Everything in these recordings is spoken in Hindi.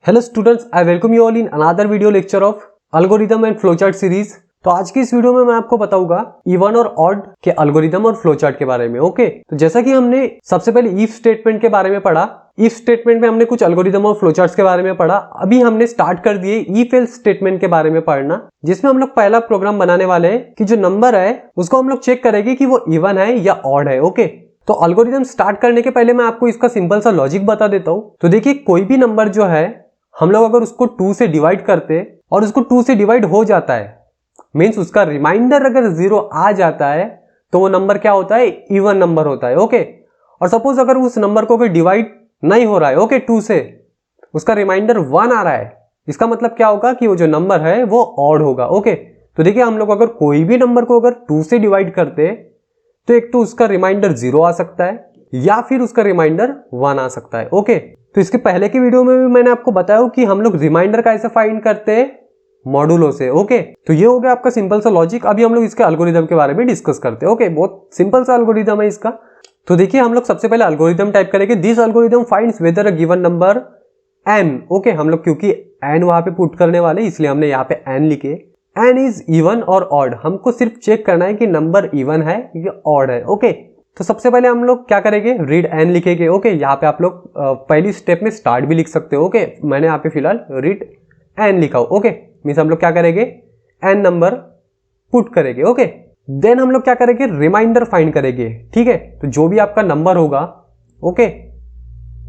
Hello students, I welcome you all in another video lecture of algorithm and flowchart series. तो आज की इस वीडियो में मैं आपको बताऊंगा इवन और ऑड के एल्गोरिथम और फ्लोचार्ट के बारे में। ओके, तो जैसा कि हमने सबसे पहले इफ स्टेटमेंट के बारे में पढ़ा, इफ स्टेटमेंट में हमने कुछ एल्गोरिथम और फ्लोचार्ट्स के बारे में पढ़ा। अभी हमने स्टार्ट कर दिए इफ एल्स स्टेटमेंट के बारे में पढ़ना, जिसमें हम लोग पहला प्रोग्राम बनाने वाले हैं कि जो नंबर है उसको हम लोग चेक करेंगे कि वो इवन है या ऑड है। ओके, तो एल्गोरिथम स्टार्ट करने के पहले मैं आपको इसका सिंपल सा लॉजिक बता देता हूं। तो देखिए, कोई भी नंबर जो है हम लोग अगर उसको 2 से डिवाइड करते और उसको 2 से डिवाइड हो जाता है, मींस उसका रिमाइंडर अगर 0 आ जाता है तो वो नंबर क्या होता है, इवन नंबर होता है। ओके, और सपोज अगर उस नंबर को डिवाइड नहीं हो रहा है, ओके, 2 से, उसका रिमाइंडर 1 आ रहा है, इसका मतलब क्या होगा कि वो जो नंबर है वो ऑड होगा। ओके, तो देखिए, हम लोग अगर कोई भी नंबर को अगर 2 से डिवाइड करते तो एक तो उसका रिमाइंडर 0 आ सकता है या फिर उसका रिमाइंडर 1 आ सकता है। ओके, तो इसके पहले की वीडियो में भी मैंने आपको बताया कि हम लोग रिमाइंडर कैसे फाइंड करते हैं, मॉडुलो से। ओके, तो ये हो गया आपका सिंपल सा लॉजिक। अभी हम लोग इसके एल्गोरिथम के बारे में डिस्कस करते हैं। ओके, बहुत सिंपल सा एल्गोरिथम है इसका। तो देखिए, हम लोग सबसे पहले एल्गोरिथम टाइप करेंगे, this algorithm finds weather a given number n। Okay, हम लोग क्योंकि n वहां पे पुट करने वाले इसलिए हमने यहाँ पे n लिखे। n इज इवन और ऑड, हमको सिर्फ चेक करना है कि नंबर इवन है या ऑड है। ओके, तो सबसे पहले हम लोग क्या करेंगे, रीड n लिखेंगे। ओके, यहाँ पे आप लोग पहली स्टेप में स्टार्ट भी लिख सकते हो। ओके, मैंने यहाँ पे फिलहाल रीड n लिखा हो। ओके, मीन्स हम लोग क्या करेंगे, n नंबर पुट करेंगे। ओके, देन हम लोग क्या करेंगे, रिमाइंडर फाइंड करेंगे। ठीक है, तो जो भी आपका नंबर होगा, ओके,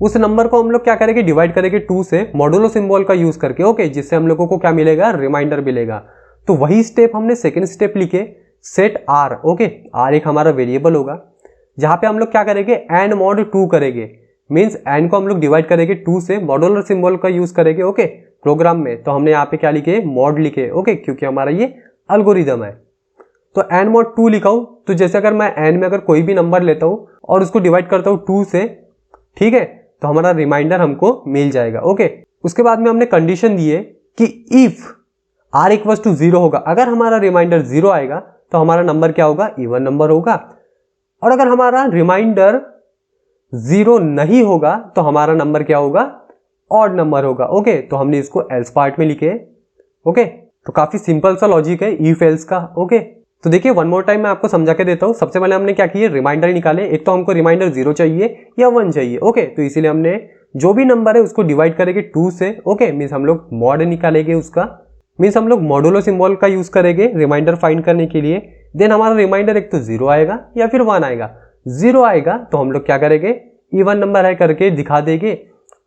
उस नंबर को हम लोग क्या करेंगे, डिवाइड करेंगे 2 से मॉडुलो सिंबल का यूज करके। ओके, जिससे हम लोगों को क्या मिलेगा, रिमाइंडर मिलेगा। तो वही स्टेप हमने सेकेंड स्टेप लिखे, सेट r। ओके, r एक हमारा वेरिएबल होगा जहां पे हम लोग क्या करेंगे, n mod 2 करेंगे। मींस n को हम लोग डिवाइड करेंगे 2 से, मॉडुलर सिंबल का यूज करेंगे। ओके, प्रोग्राम में तो हमने यहाँ पे क्या लिखे, मॉड लिखे। ओके, क्योंकि हमारा ये एल्गोरिथम है। तो n mod 2 लिखा हूं, तो जैसे अगर मैं n में अगर कोई भी नंबर लेता हूं और उसको डिवाइड करता हूं 2 से, ठीक है, तो हमारा रिमाइंडर हमको मिल जाएगा। ओके, उसके बाद में हमने कंडीशन दी है कि इफ r इक्वल टू 0 होगा, अगर हमारा रिमाइंडर 0 आएगा तो हमारा नंबर क्या होगा, इवन नंबर होगा। और अगर हमारा रिमाइंडर 0 नहीं होगा तो हमारा नंबर क्या होगा, ऑड नंबर होगा। ओके, तो हमने इसको एल्स पार्ट में लिखे। ओके, तो काफी सिंपल सा लॉजिक है इफ एल्स का। ओके, तो देखिए, वन मोर टाइम मैं आपको समझा के देता हूं। सबसे पहले हमने क्या किया, रिमाइंडर निकाले। एक तो हमको रिमाइंडर 0 चाहिए या 1 चाहिए। ओके, तो इसीलिए हमने जो भी नंबर है उसको डिवाइड करेंगे 2 से। ओके, मीन्स हम लोग मॉड निकालेंगे उसका, मीन्स हम लोग मॉडुलो सिंबल का यूज करेंगे रिमाइंडर फाइंड करने के लिए। देन हमारा रिमाइंडर एक तो 0 आएगा या फिर 1 आएगा। 0 आएगा तो हम लोग क्या करेंगे, इवन नंबर है करके दिखा देंगे।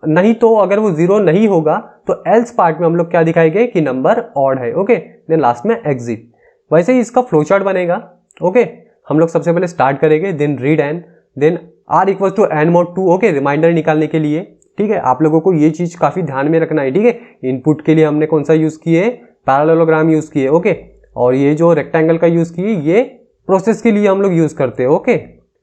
नहीं तो अगर वो 0 नहीं होगा तो एल्स पार्ट में हम लोग क्या दिखाएंगे कि नंबर ऑड है। ओके, देन लास्ट में एग्जिट। वैसे ही इसका फ्लो चार्ट बनेगा। ओके, हम लोग सबसे पहले स्टार्ट करेंगे, then read n, then r equal to n mod 2। Okay, remainder निकालने के लिए। ठीक है, आप लोगों को ये चीज काफी ध्यान में रखना है। ठीक है, इनपुट के लिए हमने कौन सा यूज किए, पैरेललोग्राम यूज किए। ओके, और ये जो रेक्टेंगल का यूज किए ये प्रोसेस के लिए हम लोग यूज करते हैं। ओके,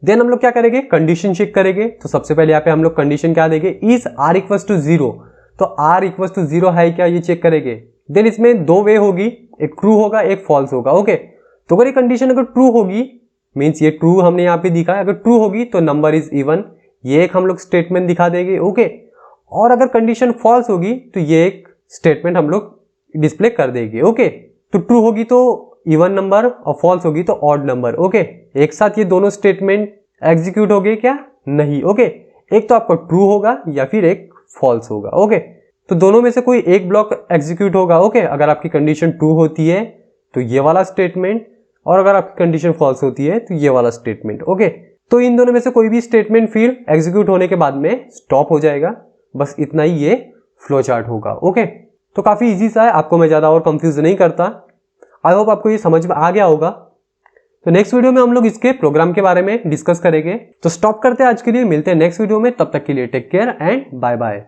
देन हम लोग क्या करेंगे, कंडीशन चेक करेंगे। तो सबसे पहले यहाँ पे हम लोग कंडीशन क्या देंगे, इज r इक्वल टू 0, तो r इक्वल टू 0 है क्या, ये चेक करेंगे। देन इसमें 2 वे होगी, एक ट्रू होगा एक फॉल्स होगा। ओके, तो अगर ये कंडीशन अगर ट्रू होगी, मीन्स ये ट्रू हमने यहाँ पे दिखा है, अगर ट्रू होगी तो नंबर इज इवन, ये एक हम लोग स्टेटमेंट दिखा देंगे। ओके, और अगर कंडीशन फॉल्स होगी तो ये एक स्टेटमेंट हम लोग डिस्प्ले कर देंगे। ओके, तो ट्रू होगी तो इवन नंबर और फॉल्स होगी तो ऑड नंबर। ओके, एक साथ ये दोनों स्टेटमेंट एग्जीक्यूट हो गए क्या, नहीं। ओके, एक तो आपका ट्रू होगा या फिर एक फॉल्स होगा। ओके, तो दोनों में से कोई एक ब्लॉक एग्जीक्यूट होगा। ओके, अगर आपकी कंडीशन ट्रू होती है तो ये वाला स्टेटमेंट, और अगर आपकी कंडीशन फॉल्स होती है तो ये वाला स्टेटमेंट। ओके, तो इन दोनों में से कोई भी स्टेटमेंट फिर एग्जीक्यूट होने के बाद में स्टॉप हो जाएगा। बस इतना ही ये फ्लो चार्ट होगा। ओके, तो काफी इजी सा है, आपको मैं ज्यादा और कंफ्यूज नहीं करता। आई होप आपको ये समझ में आ गया होगा। तो नेक्स्ट वीडियो में हम लोग इसके प्रोग्राम के बारे में डिस्कस करेंगे। तो स्टॉप करते हैं आज के लिए, मिलते हैं नेक्स्ट वीडियो में। तब तक के लिए take care and bye bye.